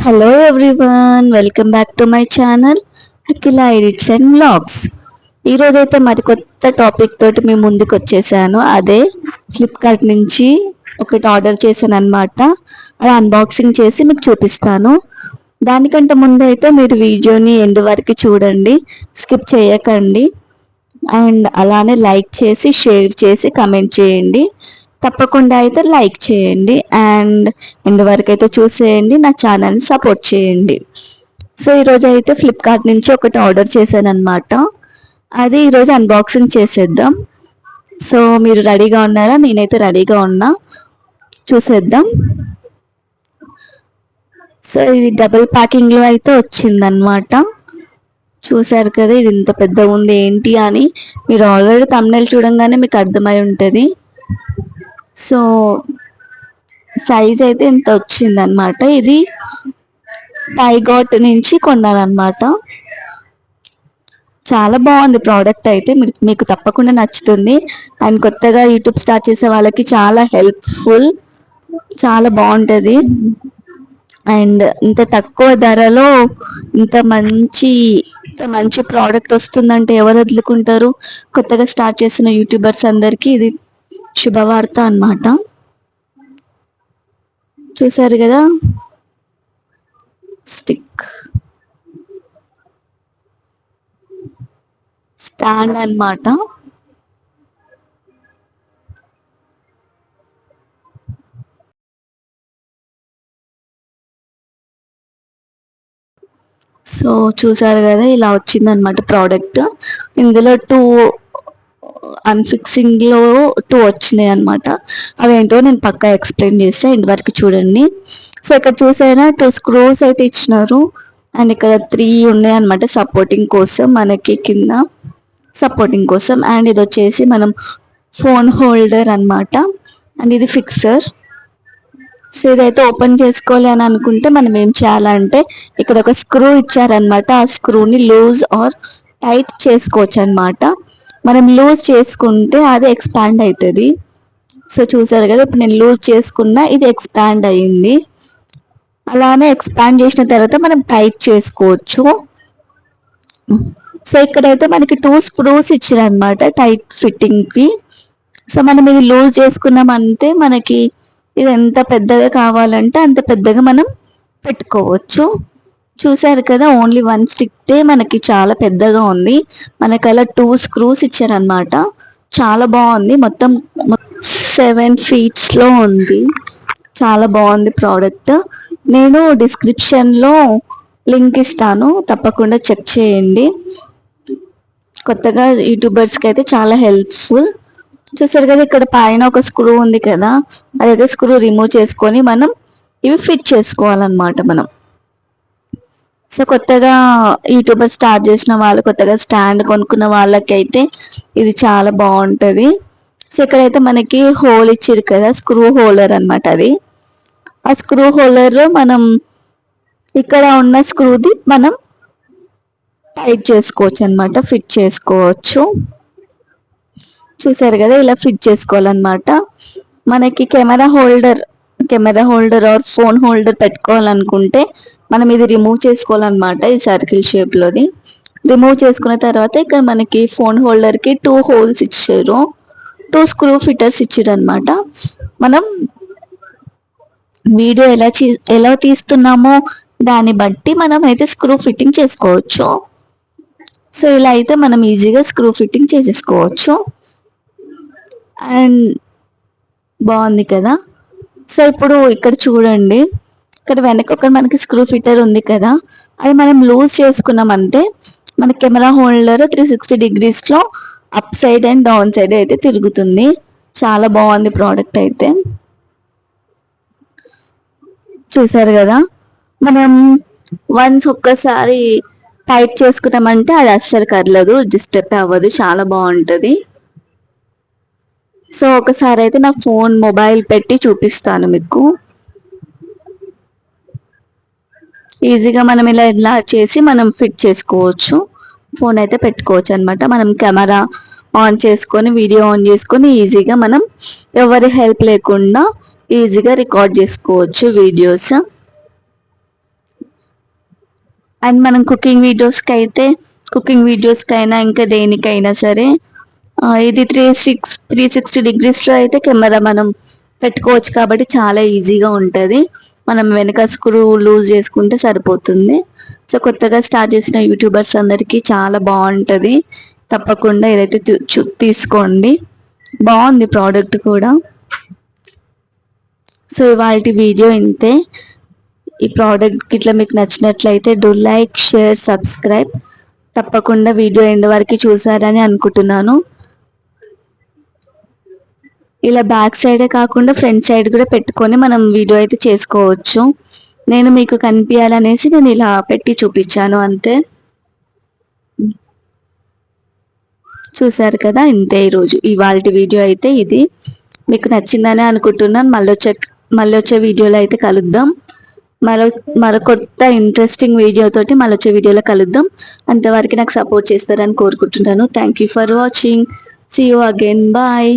Hello everyone, welcome back to my channel Akhila edits and vlogs. ఈరోజైతే మరి కొత్త topic తోటి మీ ముందుకు వచ్చేసాను. అదే ఫ్లిప్కార్ట్ నుంచి ఒకటి ఆర్డర్ చేశాను అనమాట. అది అన్బాక్సింగ్ చేసి మీకు చూపిస్తాను. దానికంటే ముందు అయితే మీరు వీడియోని ఎండ్ వరకు చూడండి, స్కిప్ చేయకండి. అండ్ అలానే లైక్ చేసి, షేర్ చేసి, కమెంట్ చేయండి. తప్పకుండా అయితే లైక్ చేయండి అండ్ ఎండ్ వరకు అయితే చూసేయండి. నా ఛానల్ని సపోర్ట్ చేయండి. సో ఈరోజు అయితే ఫ్లిప్కార్ట్ నుంచి ఒకటి ఆర్డర్ చేశాను అనమాట. అది ఈరోజు అన్బాక్సింగ్ చేసేద్దాం. సో మీరు రెడీగా ఉన్నారా? నేనైతే రెడీగా ఉన్నా. చూసేద్దాం. సో ఇది డబుల్ ప్యాకింగ్లో అయితే వచ్చిందనమాట. చూసారు కదా, ఇది ఇంత పెద్దగా ఉంది ఏంటి అని. మీరు ఆల్రెడీ థంబ్నెయిల్ చూడంగానే మీకు అర్థమై ఉంటుంది. సో సైజ్ అయితే ఇంత వచ్చిందనమాట. ఇది టైగాట్ నుంచి కొన్నానమాట. చాలా బాగుంది ప్రోడక్ట్ అయితే. మీకు తప్పకుండా నచ్చుతుంది. అండ్ కొత్తగా యూట్యూబ్ స్టార్ట్ చేసే వాళ్ళకి చాలా హెల్ప్ఫుల్, చాలా బాగుంటుంది. అండ్ ఇంత తక్కువ ధరలో ఇంత మంచి ప్రోడక్ట్ వస్తుందంటే ఎవరు వదులుకుంటారు? కొత్తగా స్టార్ట్ చేసిన యూట్యూబర్స్ అందరికీ ఇది శుభవార్త అన్నమాట. చూసారు కదా, స్టిక్ స్టాండ్ అన్నమాట. సో చూసారు కదా, ఇలా వచ్చిందనమాట ప్రోడక్ట్. ఇందులో అన్ఫిక్సింగ్ లో టూ వచ్చినాయి అనమాట. అవేంటో నేను పక్కా ఎక్స్ప్లెయిన్ చేస్తే ఇంటి వరకు చూడండి. సో ఇక్కడ చూసారా, 2 స్క్రూస్ అయితే ఇచ్చినారు. అండ్ ఇక్కడ 3 ఉన్నాయి అనమాట సపోర్టింగ్ కోసం, మనకి కింద సపోర్టింగ్ కోసం. అండ్ ఇది వచ్చేసి మనం ఫోన్ హోల్డర్ అనమాట. అండ్ ఇది ఫిక్సర్. సో ఇదైతే ఓపెన్ చేసుకోవాలి అని అనుకుంటే మనం ఏం చేయాలంటే, ఇక్కడ ఒక స్క్రూ ఇచ్చారనమాట. ఆ స్క్రూని లూజ్ ఆర్ టైట్ చేసుకోవచ్చు అనమాట. మనం లూజ్ చేసుకుంటే అది ఎక్స్పాండ్ అవుతుంది. సో చూసారు కదా, ఇప్పుడు నేను లూజ్ చేసుకున్నా, ఇది ఎక్స్పాండ్ అయ్యింది. అలానే ఎక్స్పాండ్ చేసిన తర్వాత మనం టైట్ చేసుకోవచ్చు. సో ఇక్కడైతే మనకి 2 స్క్రూస్ ఇచ్చారనమాట టైట్ ఫిట్టింగ్ కి. సో మనం ఇది లూజ్ చేసుకున్నామంటే మనకి ఇది ఎంత పెద్దగా కావాలంటే అంత పెద్దగా మనం పెట్టుకోవచ్చు. చూసారు కదా, ఓన్లీ 1 స్టిక్తే మనకి చాలా పెద్దగా ఉంది. మనకి అలా 2 స్క్రూస్ ఇచ్చారనమాట. చాలా బాగుంది. మొత్తం 7 feet లో ఉంది. చాలా బాగుంది ప్రోడక్ట్. నేను డిస్క్రిప్షన్లో లింక్ ఇస్తాను, తప్పకుండా చెక్ చేయండి. కొత్తగా యూట్యూబర్స్కి అయితే చాలా హెల్ప్ఫుల్. చూసారు కదా, ఇక్కడ పైన ఒక స్క్రూ ఉంది కదా, అదైతే స్క్రూ రిమూవ్ చేసుకొని మనం ఇవి ఫిట్ చేసుకోవాలన్నమాట మనం. సో కొత్తగా యూట్యూబర్ స్టార్ట్ చేసిన వాళ్ళు, కొత్తగా స్టాండ్ కొనుక్కున్న వాళ్ళకైతే ఇది చాలా బాగుంటుంది. సో ఇక్కడైతే మనకి హోల్ ఇచ్చారు కదా, స్క్రూ హోల్డర్ అనమాట అది. ఆ స్క్రూ హోల్డర్ మనం ఇక్కడ ఉన్న స్క్రూది మనం టైట్ చేసుకోవచ్చు అనమాట, ఫిట్ చేసుకోవచ్చు. చూసారు కదా, ఇలా ఫిట్ చేసుకోవాలన్నమాట. మనకి camera holder or phone holder పెట్టుకోవాలనుకుంటే మనం ఇది రిమూవ్ చేసుకోవాలన్నమాట. ఈ సర్కిల్ షేప్లోది రిమూవ్ చేసుకున్న తర్వాత ఇక్కడ మనకి ఫోన్ హోల్డర్కి 2 హోల్స్ ఇచ్చారు, 2 స్క్రూ ఫిట్టర్స్ ఇచ్చారు అనమాట. మనం వీడియో ఎలా తీస్తున్నామో దాన్ని బట్టి మనం అయితే స్క్రూ ఫిట్టింగ్ చేసుకోవచ్చు. సో ఇలా అయితే మనం ఈజీగా స్క్రూ ఫిట్టింగ్ చేసేసుకోవచ్చు. అండ్ బాగుంది కదా. సో ఇప్పుడు ఇక్కడ చూడండి, ఇక్కడ వెనక మనకి స్క్రూ ఫిట్టర్ ఉంది కదా, అది మనం లూజ్ చేసుకున్నామంటే మన కెమెరా హోల్డర్ 360 degreesలో up side and down side అయితే తిరుగుతుంది. చాలా బాగుంది ప్రోడక్ట్ అయితే. చూసారు కదా, మనం వన్స్ ఒక్కసారి టైట్ చేసుకున్నామంటే అది అస్సలు కదలదు, డిస్టర్బ్ అవ్వదు, చాలా బాగుంటుంది. సో ఒకసారి అయితే నా మొబైల్ పెట్టి చూపిస్తాను మీకు. ఈజీగా మనం ఇలా చేసి మనం ఫిట్ చేసుకోవచ్చు. ఫోన్ అయితే పెట్టుకోవచ్చు అనమాట. మనం కెమెరా ఆన్ చేసుకొని, వీడియో ఆన్ చేసుకొని ఈజీగా మనం ఎవరి హెల్ప్ లేకుండా ఈజీగా రికార్డ్ చేసుకోవచ్చు వీడియోస్. అండ్ మనం కుకింగ్ వీడియోస్కైనా ఇంకా దేనికైనా సరే ఇది 360 డిగ్రీస్లో అయితే కెమెరా మనం పెట్టుకోవచ్చు కాబట్టి చాలా ఈజీగా ఉంటుంది. మనం వెనక స్క్రూ లూజ్ చేసుకుంటే సరిపోతుంది. సో కొత్తగా స్టార్ట్ చేసిన యూట్యూబర్స్ అందరికీ చాలా బాగుంటుంది. తప్పకుండా ఇదైతే తీసుకోండి. బాగుంది ప్రోడక్ట్ కూడా. సో ఇవాల్టి వీడియో ఇంతే. ఈ ప్రోడక్ట్ ఇట్లా మీకు నచ్చినట్లయితే డూ లైక్, షేర్, సబ్స్క్రైబ్. తప్పకుండా వీడియో ఎండ్ వరకు చూసారని అనుకుంటున్నాను. ఇలా బ్యాక్ సైడే కాకుండా ఫ్రంట్ సైడ్ కూడా పెట్టుకొని మనం వీడియో అయితే చేసుకోవచ్చు. నేను మీకు కనిపించాలనేసి నేను ఇలా పెట్టి చూపించాను అంతే. చూసారు కదా, ఇంతే ఇవాల్టి వీడియో అయితే ఇది. మీకు నచ్చిందని అనుకుంటున్నాను. మళ్ళీ వచ్చే వీడియోలో అయితే కలుద్దాం. మరో కొత్త ఇంట్రెస్టింగ్ వీడియో తోటి మళ్ళీ వచ్చే వీడియోలో కలుద్దాం. అంతవరకు నాకు సపోర్ట్ చేస్తారని కోరుకుంటున్నాను. Thank you for watching. See you again. Bye.